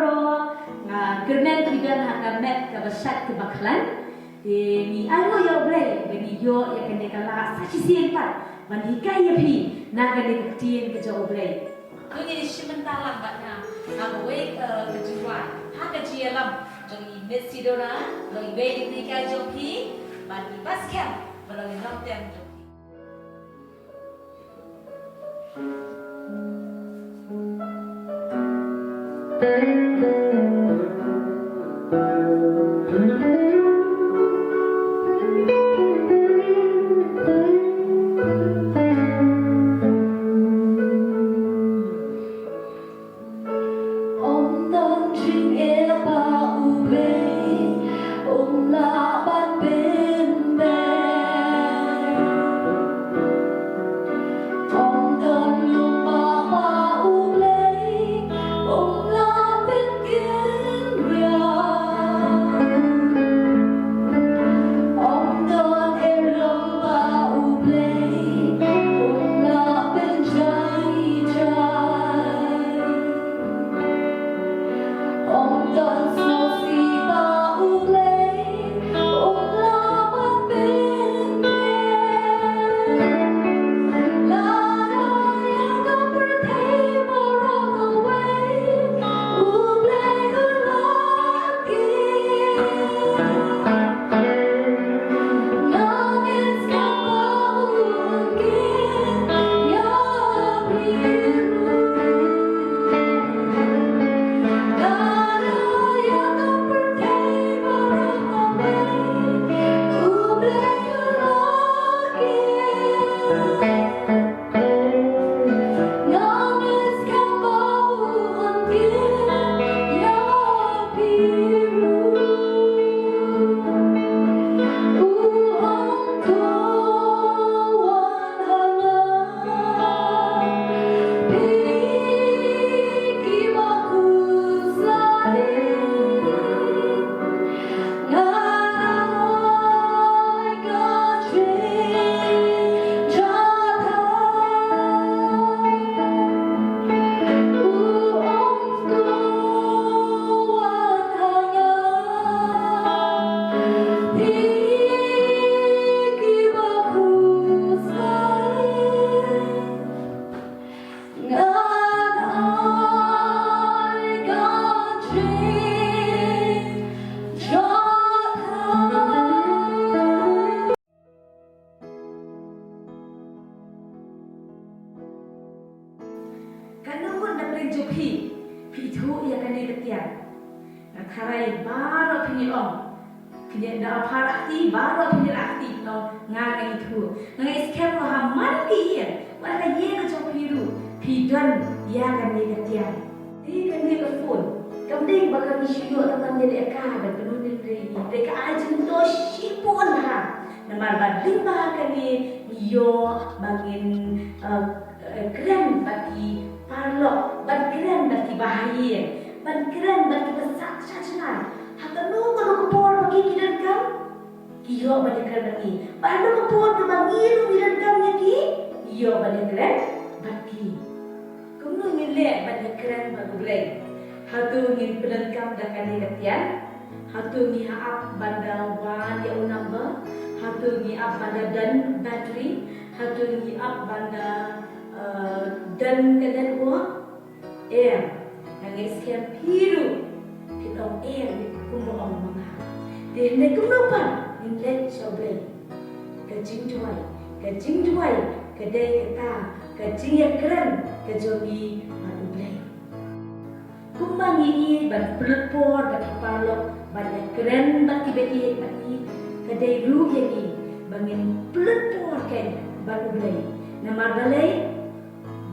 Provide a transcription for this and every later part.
bro kernet tiga haka met ka basat ke baklan mi alo yo ble gani yo ya kene kala sachi siempat man hikai ya pi na gani ketien ke jo ble ini sementara batna na wei ke juai haka jialam jong met sidora lo ibe ni ka jo pi ban basket lo ni long term jo Karai baru pinjil pinjil dah parati baru pinjil aktif no ngai itu ngai sekarang lo hamman kian mana ye ke jauh biru pidan ya kan ni ketian ini kan ni telefon kemudian bakal isu tentang jadi akar dan penuh ini mereka aja tu sipun ha nama bading bahkan ni yo bangin keren bagi parlok keren bagi bahaya keren bagi besar saja. Hatta nu kalau kepor bagi kidan kam, iyo banyak keren bagi. Baru kepor bagi nu kidan kam lagi, iyo banyak keren bagi. Kamu nilai banyak keren bagi belai. Hatu ngin pedan kam dah kani ketian. Hatu ngi haap banda wan yang number. Hatu ngi haap banda dan battery. Hatu ngi haap banda dan kenen buah air. Yang sekian biru kita air kumur orang mana. Dia nak kumur nilai coba kajing juai kedai kita kajing yang keren kajogi baru beli. Kumbang ini ban pelopor bagi palok banyak keren bagi beti bagi kedai ru ini bangin pelopor kan baru beli. Nama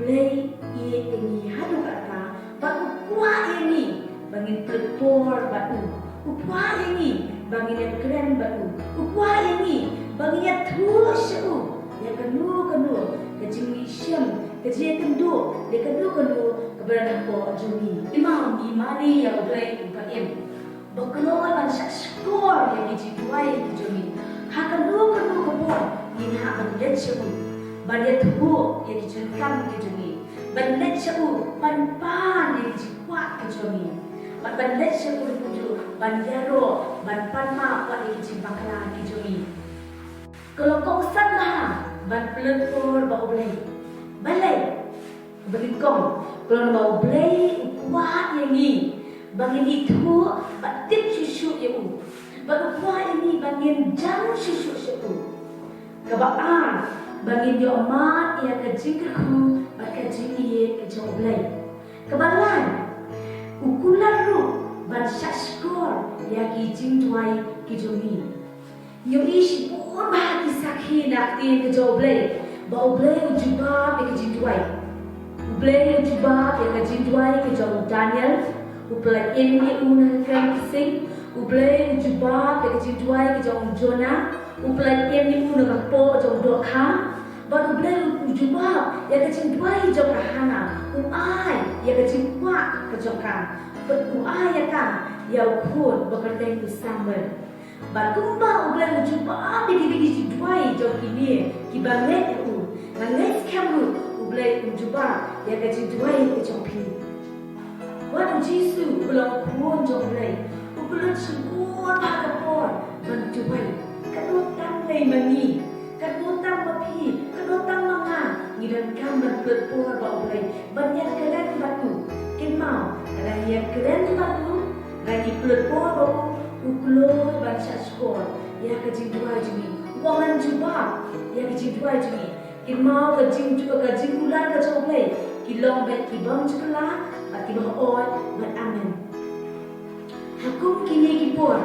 beli ini hadu kata. Baru kuah ini bangin pelopor baru. Kuah ini bangin yang keren baru. Kuah ini bangin yang terus yang kenu kejimi syam kejia kendu dia kendu keberadaan po jumi imam imani yang boleh upaim berkeluar dan skor yang dijuai jumi hakendu kepo ini hak bandet syau bandet tubuh yang dijualkan ke jumi bandet syau pan yang dijual ke jumi ban let siya puju ban yaro ban panma wat iki bakala ki jomi kalau kau sana ban pelur bau blai balai berikong kalau bau blai kuat yang ni bangin itu batip susu yang baru kuat ini bangin jam susu susu kebaan bangin dia amat ia kejingku bakajing ia kejoblai kebalan ukulan ru ban syashkor ia kijing tuai kijomi yo ish pun bahagi sakhi nakti kejoblai bau blai ujubab ia kijing tuai blai ujubab ia kijing tuai kejong Daniel uplai ini unakan sing uplai ujubab ia kijing tuai kejong Jonah uplai ini unakan po jong Dokha baru uplai ujubab ia kijing tuai jong Hana uai ia kijing kuat kejokan beruai ya kan ia ukun bekerja itu sambal bakumba uplai ujubab ia kijing tuai jong ini kibanget itu nangis kamu uplai ujubab ia kijing tuai kejong pi Wan Jisu belum kuon jonglai, ubelut semua pakapor mencubai. Kedotan lay mani, kedotan mapi, kedotan manga. Ngiran kam berpelpor baulai, banyak keren batu. Kemau, raya keren batu, raya pelpor bau, ubelut baca skor. Ya kejing dua jumi, wangan jubah, ya kejing dua jumi. Kemau kejing ular kejoglai, kilong bet kibang sekolah. Bagi bahawa beraman. Hakum kini kipur,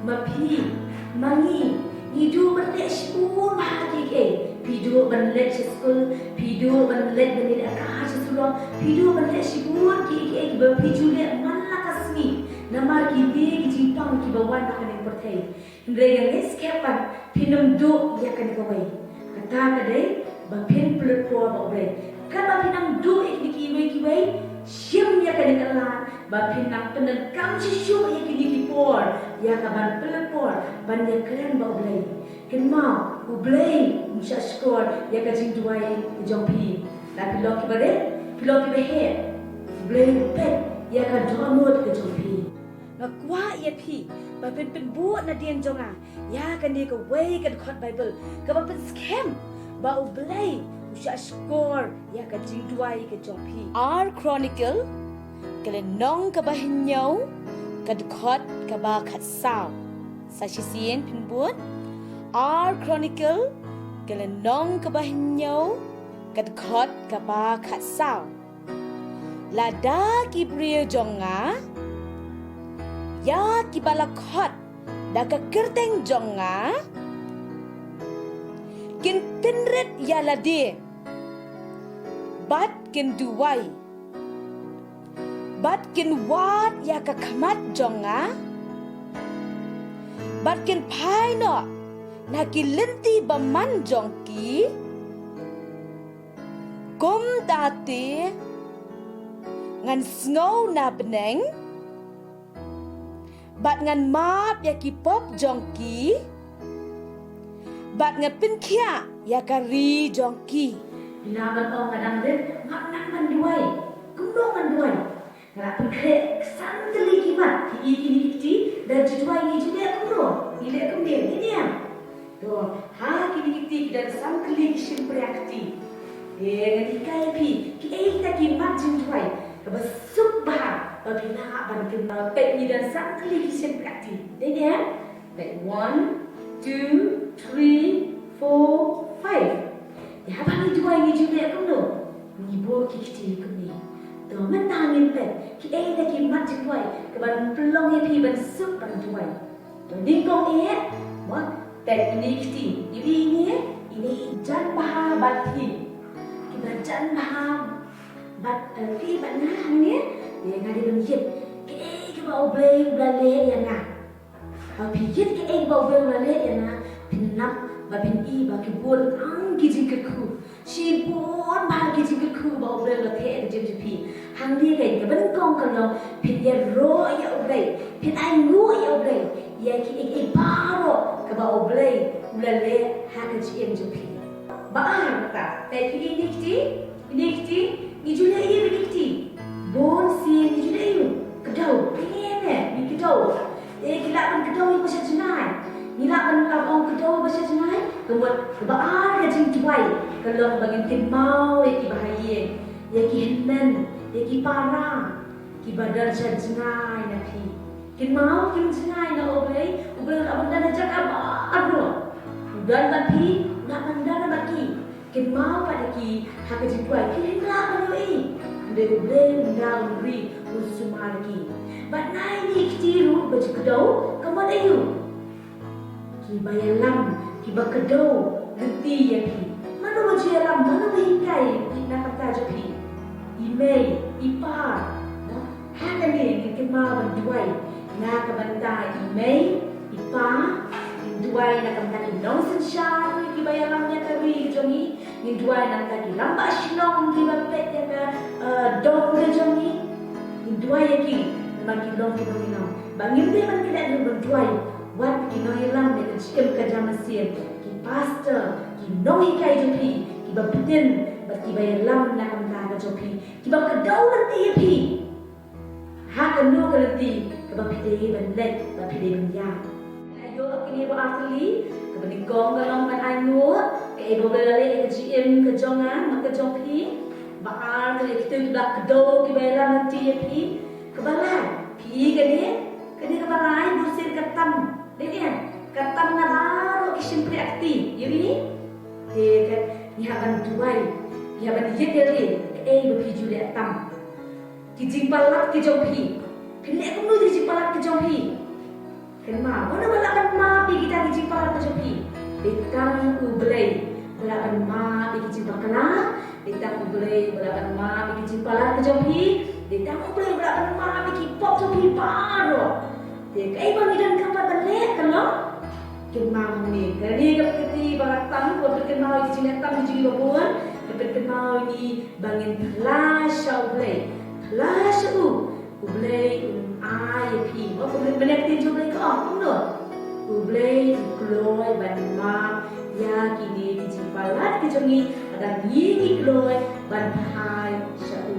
mapi, mangi, hidup berlek sepuluh bahagia ke. Hidup berlek sekolah, hidup berlek berlek akar sesuatu, hidup berlek sepuluh ke berpiju lek mana kasmi. Nama kini Jepang kibawan akan yang pertai. Hingga yang escapan pinum do ia akan dikawai. Kata kadai, bapin pelupur baulai. Kalau pinam do kiwai. Siam ya kena kelan, bapin nak penekam sisu ya kini kipor, ya kaban pelepor, banyak keren bau blay, kenma ublay musa skor ya kajing tuai jompi, tapi loki bade, loki behe, blay pet ya kadomot ke jompi, makwa ya pi, bapin penbuat nadian jonga, ya kan dia ke way kan khot Bible, kaban scam, bau blay. Usha skor ya ka jingduai ke jompi R Chronicle kelenong ka bahinyau ka dkhot ka ba khat saw sasisien pinbut R Chronicle kelenong ka bahinyau ka dkhot ka ba khat saw lada ki brio jonga ya ki bala khot da ka kerteng jonga kin pinret ya lade bat kin duwai bat kin wat ya ka khamat jonga bat kin phai no na ki linti baman jongki kum date ngan snow na beneng bat ngan map ya ki pop jongki bat ngapin kia ya kari jongki binaban ong kadang den ngak man duai kumdong man duai ngak pekhe santeli kimat ki kiti dan juai ni juga kumdo ile kumde ni dia to ha kiti dan santeli kisim priakti ngadi kai pi ki ta ki mat juai ka basuk bah babina ban kin pet ni dan santeli kisim priakti dia like 1 2 3 4 5 ya bang itu ai ni juga kan do ni bo kiti kan ni to man tangin pet ki da ki mat juai ke ban pelong ya pi ban sup ban juai to ni kong what pet ini kiti ini jan bah bati ki ban jan bah bat pi ban na ni dia ngadi ban yet ki bau blei blale ya na pi yet ki bau blei blale ya na pinap babin i ba ki bon ang ki jingku si bon ba ki jingku ba ble la the de pi hang ni le ke ban kong kan lo pin ya ro ya ble pin ai ngu ya ble ya ki e ba ro ka ba ble le ha ka ji em pi ba ta te ki ni ti ni ju le i ni ti bon si ni ju le yu ka dau Gila pun kedoi pasal jenai. Gila pun orang kedoi pasal jenai. Kemudian kebaar ke jing tuai. Kalau bagi tim mau ki bahaya. Ki henmen, ki parah. Ki badar jenai na pi. Kin mau kin jenai na oblei nak benda nak cakap aduh. Dan bagi nak benda nak bagi. Kin mau pada ki hak jing tuai. Kin nak bagi. Dia boleh mendaun beri usumar lagi. But nai ni kitiru baju kedau kamu ada you. Ki bayalam ki bakedau geti ya pi. Mana baju alam mana berhikai nak kata je pi. Email ipa. Hakan ni kemau bantuai nak kebantai email ipa duai nak kebantai nonsen syar ki bayalam nya kari jongi ni duai nak kaki lamba shlong ki bapet ya ka dong ke jongi ni duai ya ki bagi long ki bagi long bangin dia man tidak ada berduai wat ki no ilam de ciem ke jamasin ki pastor ki no ikai jopi ki baputin bagi bayalam nak kebantai ke jopi ki bab kedau nanti ya pi ha kan no ke nanti ke bapide ban let bapide ban ya ayo kini ro asli kemudian gong galong man ayu ke ibu belale ke GM ke jongan mak ke jopi bakal ke kita dak kedo ke bela nanti ya pi ke balai pi ke ni ke balai busir ketam dia ketam na baru ke simpri akti ya ni ke ni haban duai ni haban yet dia ke ibu pi juli atam ki jimpalat ke jopi kini aku nu jimpalat ke jopi kenma mana balakan ma pi kita di jimpalat ke jopi Bitang ublay, balakan ma bigi jimpakala. Bitang ublay, balakan ma bigi jimpalan ke jopi. Bitang ublay, balakan ma bigi pop jopi baru. Dia kaya bang idan kapat terlek kalau kenal ni. Kali keti baratang, kalau kenal di sini tam di babuan, kalau kenal ni bangin flash ublay, flash ublay pi. Oh ublay benar tinju ublay kau, benar. Ublay kloy ban ma ya kini dijimpalat ke jongi ada yingi kloy ban hai syau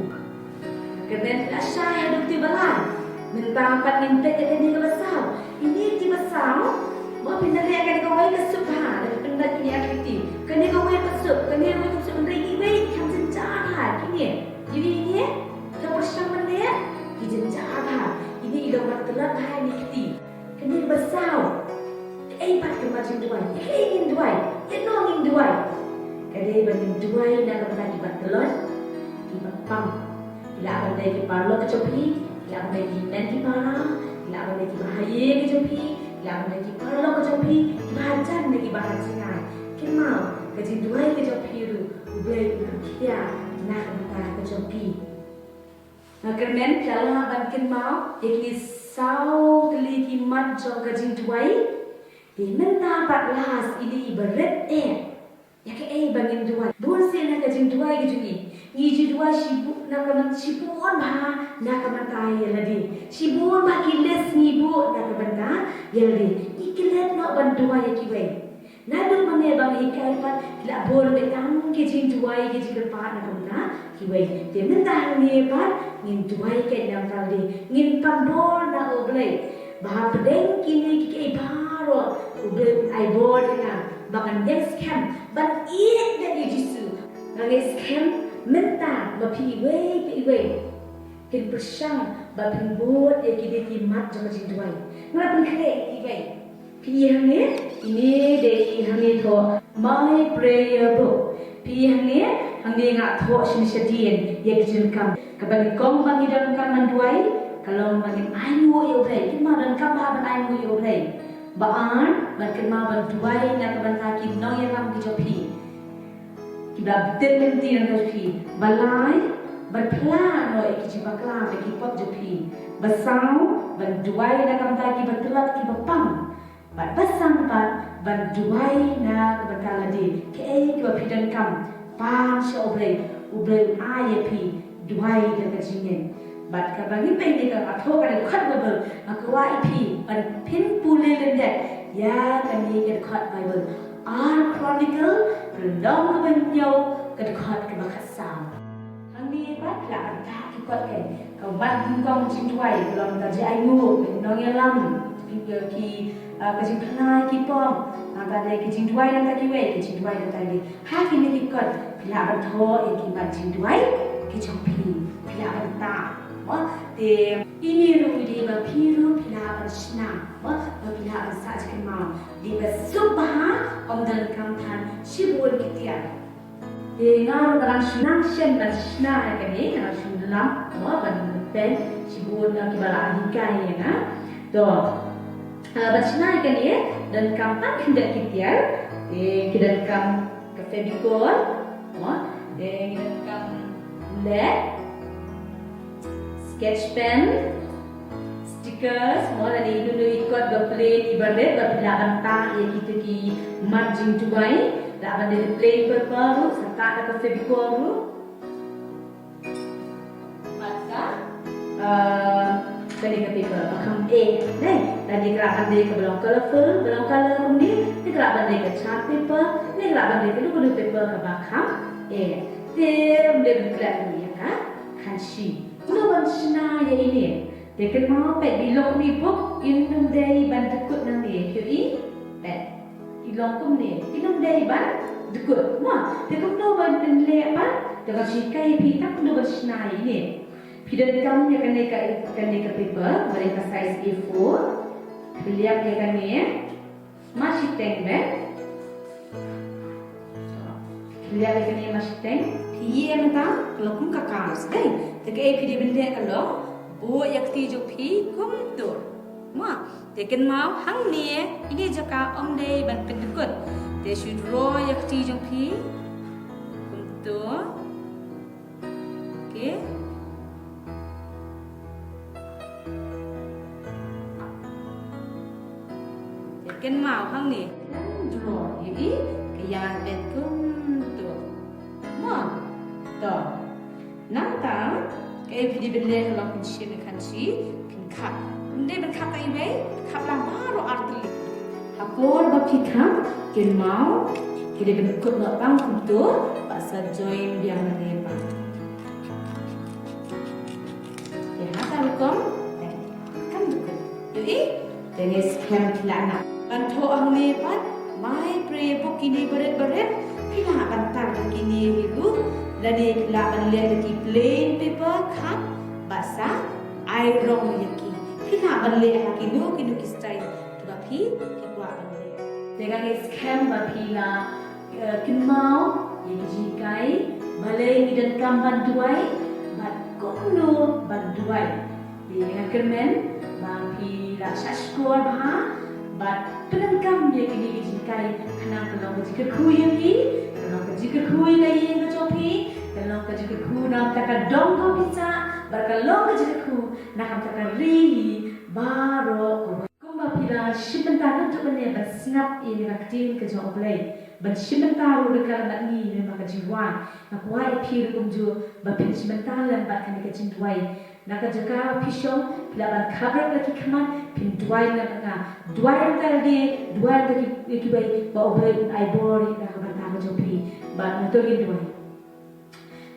kenen asai aduk ti balan mentampan minta ke ni besar ini ti besar mau pindah dia akan kau ke sup ha dan pindah kini akiti kene kau ke sup kene kau sup beri ibai kam jenjang ha kini jadi ini kau bersama dia ki jenjang ha ini ilau telat ha ni kiti kene besar pat ke macam duai, ingin duai, ingin duai. Kadai bagi duai nak kembali battelon, di bapam. Bila abang lagi parlo ke jopi, bila abang lagi nanti parah, bila abang lagi bahaya ke jopi, bila abang lagi parlo ke jopi, bahajan lagi bahajan. Kemau kaji duai ke jopi tu, boleh berkia nak kembali ke jopi. Kerana kalau abang kemau, ikli sau kali kimat jauh kaji duai. Di mentah 14 ini ibarat ya ke bangin dua bun se na kajing dua ke jungi ni ji dua sibuk na kaman sibuk ba na kaman tai ladi sibuk ba kiles ni bu na kaman ta ya ladi ikilet no ban dua ya ki wei na du mane bang hikai pat la bor be tang ke jing dua ke ji pa na kaman ta ki wei de mentah ni pat ngin dua ke nam ta di ngin pambor na oblei ba pedeng kini ki baro udah ibor na bahkan dia scam but it that you jisu nangis scam mentah bapi iwe kin persang bapin bot ya kide ki mat jama jing duai ngapun kre iwe pihang ni ini de ihang ni tho my prayer book pihang ni hangi ngak tho simsedien ya kijun kam kabali kong bangi dalam kaman duai kalau bangi ayu ya ublai kima dan kam ba ban ayu ya ublai baan makin mau bantuai nak bantaki nong yang ram kijopi kita betul nanti nak jopi balai berplan lo ikijibakla bagi pop jopi basau bantuai nak bantaki bertelat ki bapang basang pat bantuai nak bantaladi ke dua pidan kam pang shobre ubre ayepi duai dan kajingen bat ka bangi pe ni ka atho ka khat bible akwa ipi ban pin pule lende ya kan ni ke khat bible ar chronicle rendang banyo ka khat ka bakasam hang ni bat la ta ki kot ke ka bat hung kong jing twai long ta ji ai ngu nong ya lam pin ki kajing plai ki pom ata de kajing duai dan taki we kajing duai dan taki ha ki ne ki kot pila ban tho e ki ban jing duai ki chong pi pila ban ta mo de ini ru di ba pi ru pila ban shna mo ba pila ban sa chi ma di ba subha om dan kam than shibul ki tia de nga ru kan shna shen ban shna ka ni nga shun lam mo ban pen shibul na ki bala di kai na do bacana ikan ni dan kampan hendak kita kita kam ke Fevicol, kita kam lead, sketch pen, stickers, semua dan itu ikut berplain ibarat berpelaban tang yang kita ki margin tuai, laban dari plain berbaru, serta ke Fevicol tu, maka kali ke paper pakam deh tadi kerap ande ke belong colorful belong color ni kerap ande ke chart paper ni kerap ande ke lu paper ke pakam dia berkelak ni ya kan si lu ban sina ya ini dia mau pet di lok ni book inum dari ban dekut nang ni hi pet di lok kum ni inum dari ban dekut wah dia kum lu ban le ban dengan si kai pi tak lu ban sina ini Pidon kamu yang kena ke paper, mereka size A4. Lihat dia kan ni, masih tank bag. Lihat dia kan ni masih tank. Iya mentah, kalau kum kakas, kan? Tapi dia benda kalau, buat yang tiga pi kum tur. Mah, tekan mau hang ni, ini jaka om day ban pendekut. Dia should draw yang tiga pi kum tur. Okay. Kan mau hang ni draw jadi kaya betul tu mau tu nanta kaya video benda kalau kunci kan si kan benda berkat ini kap baru arti hapor bapika kan mau kita bentuk lapang tu pasal join dia menepa ya hata kom kan bukan jadi tenis camp lana Bantu ang nepat, mai pre book ini berat-berat, pila bantar kini hiru, lagi pila banlihat lagi plain paper cup, basa, iron lagi, pila banlihat lagi nu style, tu bapi, kikwa banlihat. Dengan scam bapila kimau, yang jikai, balai dan kamban duai, bat kono banduai. Dengan kermen, bapila saskor bah. But penangkam dia kini dijikai kenang kalau kejika kuy lagi, kalau kejika kuy lagi yang kecopi, kalau kejika kuy nak takkan dongko pizza, kalau kejika kuy nak takkan rili baru. Kumba pila sebentar untuk menyebab snap ini vaksin kejauh play. But sebentar udah nak ni memang kejiwan. Nak wai pil kumju, bapin sebentar lambat kena kecintuai. Nak jaga pisau, pelaban cover lagi kaman, pin dua tadi, kibai, bawa beli ivory, nak bertambah jopi, bat nutugin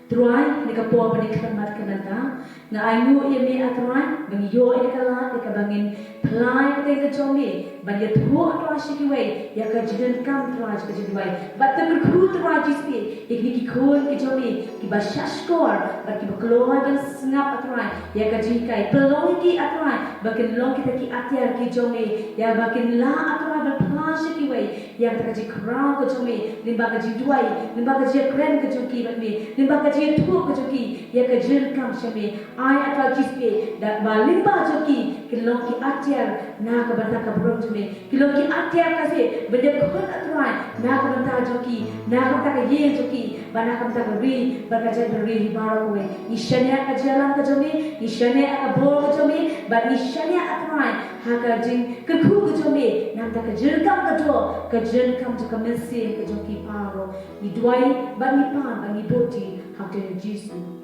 Tuai, ni kapua bani kemat kenata, na ayu ini aturan, bagi yo ini kalah, ni kabangin pelai kita kejomi, bagi tuh aturan sikiway, ya kajian kam tuai kajian bat terberku tuai jispi, ikni kikun kejomi, kibasya skor, bagi berkeluar dan sengap aturan, ya kajikai pelong ki aturan, bagi long kita ki atiar kejomi, ya bagi la aturan berpelan sikiway, yang terkaji kerang kejomi, limba kaji duai, limba kaji keren kejoki bagi, limba kaji tu kejoki, ya kajian kam siami, ai atau jispi, dan balimba joki, kilong ki atiar, na kabanta kaburong jumi, kilong ki atiar kasi, benda kehut aturan, na kabanta joki, na kabanta kaji joki, bana kabanta kabri, berkajian beri baru kowe, ishanya kajialan kejomi, ishanya kabur kejomi, ban ishanya aturan, hakajing keku kejomi, namta kajian kam kejo, kajian kam juga mesin kejoki baru, iduai bani pan bani boti, hakajing jisu.